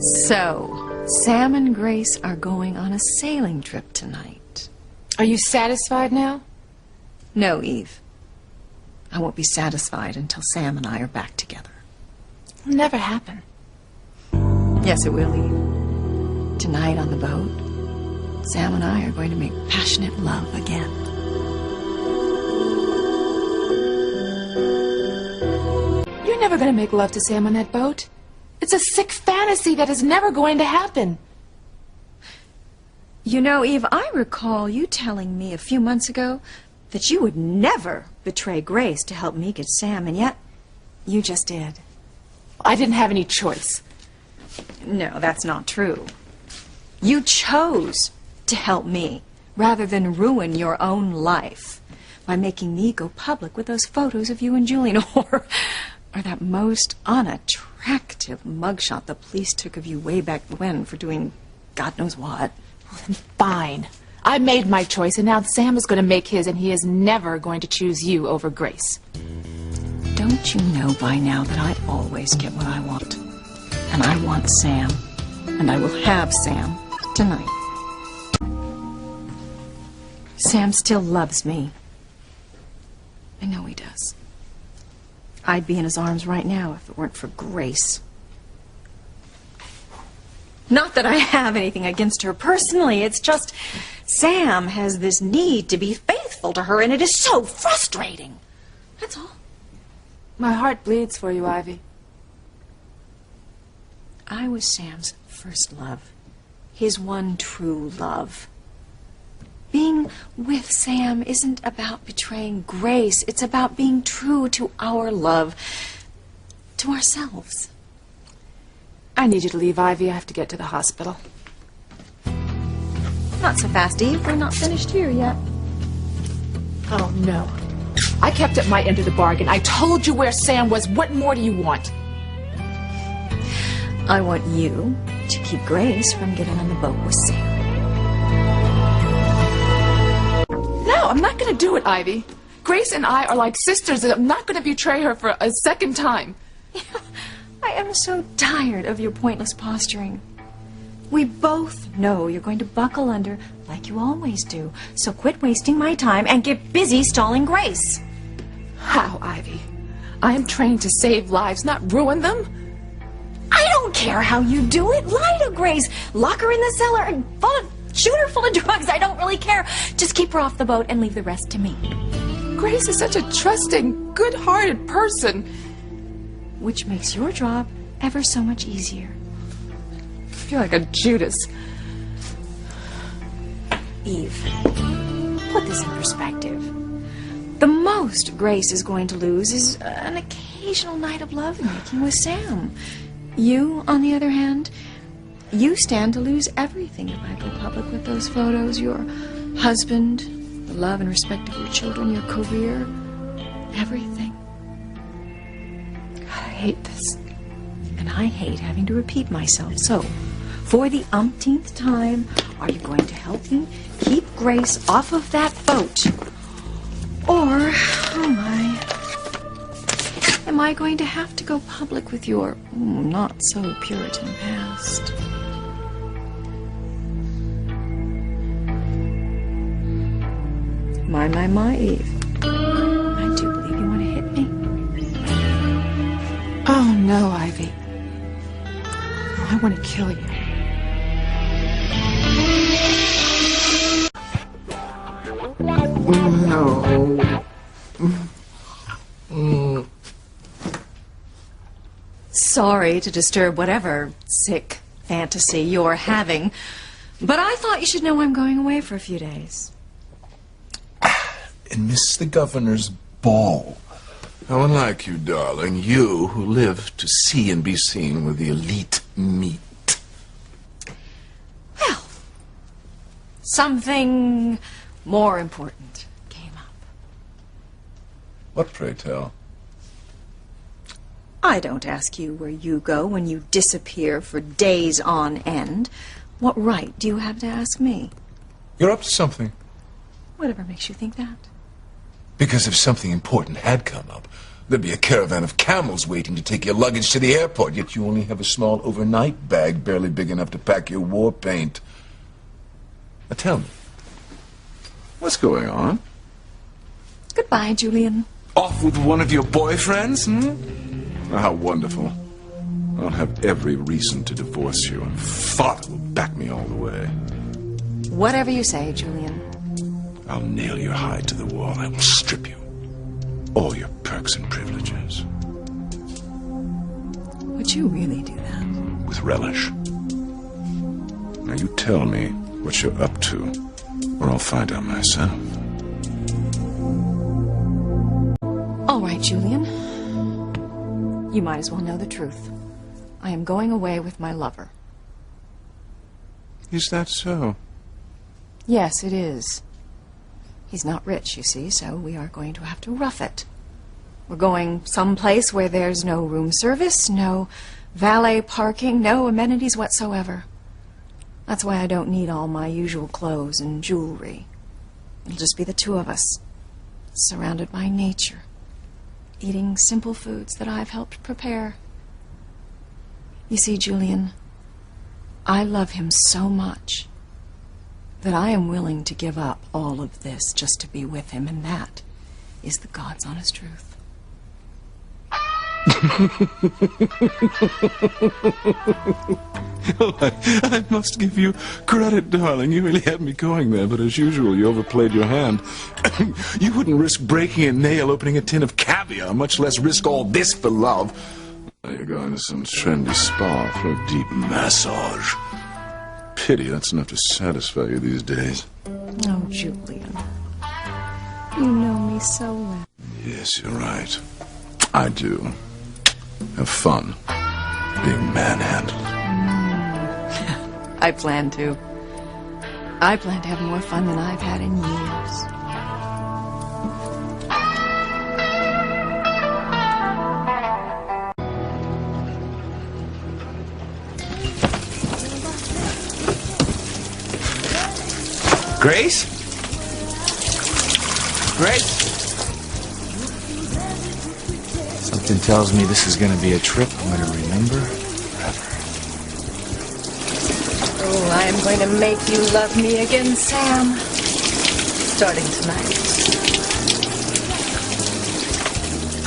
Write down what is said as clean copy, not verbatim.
So, Sam and Grace are going on a sailing trip tonight. Are you satisfied now? No, Eve. I won't be satisfied until Sam and I are back together. It'll never happen. Yes, it will, Eve. Tonight on the boat, Sam and I are going to make passionate love again. You're never going to make love to Sam on that boat. It's a sick fantasy that is never going to happen. You know, Eve, I recall you telling me a few months ago that you would never betray Grace to help me get Sam, and yet you just did. I didn't have any choice. No, that's not true. You chose to help me rather than ruin your own life by making me go public with those photos of you and Julian, or that most unattractive mugshot the police took of you way back when for doing God knows what. Well, then fine. I made my choice, and now Sam is going to make his, and he is never going to choose you over Grace. Don't you know by now that I always get what I want? And I want Sam, and I will have Sam tonight. Sam still loves me. I know he does. I'd be in his arms right now if it weren't for Grace. Not that I have anything against her personally, it's just Sam has this need to be faithful to her, and it is so frustrating. That's all. My heart bleeds for you, Ivy. I was Sam's first love, his one true love. Being with Sam isn't about betraying Grace. It's about being true to our love, to ourselves. I need you to leave, Ivy. I have to get to the hospital. Not so fast, Eve. We're not finished here yet. Oh, no. I kept up my end of the bargain. I told you where Sam was. What more do you want? I want you to keep Grace from getting on the boat with Sam. No, I'm not going to do it, Ivy. Grace and I are like sisters, and I'm not going to betray her for a second time. I am so tired of your pointless posturing. We both know you're going to buckle under like you always do. So quit wasting my time and get busy stalling Grace. How, Ivy? I am trained to save lives, not ruin them. I don't care how you do it. Lie to Grace. Lock her in the cellar and shoot her full of drugs. I don't really care. Just keep her off the boat and leave the rest to me. Grace is such a trusting, good-hearted person. Which makes your job ever so much easier. I feel like a Judas. Eve, put this in perspective. The most Grace is going to lose is an occasional night of lovemaking with Sam. You, on the other hand, you stand to lose everything if I go public with those photos. Your husband, the love and respect of your children, your career, everything. God, I hate this. And I hate having to repeat myself. So, for the umpteenth time, are you going to help me keep Grace off of that boat? Or, am I going to have to go public with your not so Puritan past? My, Eve. I do believe you want to hit me. Oh, no, Ivy. I want to kill you. No. Sorry to disturb whatever sick fantasy you're having, but I thought you should know I'm going away for a few days. And miss the governor's ball. How unlike you, darling. You who live to see and be seen with the elite meat. Well, something more important came up. What, pray tell? I don't ask you where you go when you disappear for days on end. What right do you have to ask me? You're up to something. Whatever makes you think that. Because if something important had come up, There'd be a caravan of camels waiting to take your luggage to the airport, yet you only have a small overnight bag barely big enough to pack your war paint. Now tell me, what's going on? Goodbye, Julian. Off with one of your boyfriends, Oh, how wonderful. I'll have every reason to divorce you, and father will back me all the way. Whatever you say, Julian. I'll nail your hide to the wall. I will strip you. All your perks and privileges. Would you really do that? With relish. Now you tell me what you're up to, or I'll find out myself. All right, Julian. You might as well know the truth. I am going away with my lover. Is that so? Yes, it is. He's not rich, you see, so we are going to have to rough it. We're going someplace where there's no room service, no valet parking, no amenities whatsoever. That's why I don't need all my usual clothes and jewelry. It'll just be the two of us, surrounded by nature, eating simple foods that I've helped prepare. You see, Julian, I love him so much that I am willing to give up all of this just to be with him, and that is the God's honest truth. I must give you credit, darling. You really had me going there, but as usual, you overplayed your hand. You wouldn't risk breaking a nail opening a tin of caviar, much less risk all this for love. Now you're going to some trendy spa for a deep massage. Pity, that's enough to satisfy you these days. Oh, Julian, you know me so well. Yes, you're right. I do. Have fun being manhandled. I plan to. I plan to have more fun than I've had in years. Grace? Grace? Something tells me this is going to be a trip I'm going to remember forever. Oh, I am going to make you love me again, Sam. Starting tonight.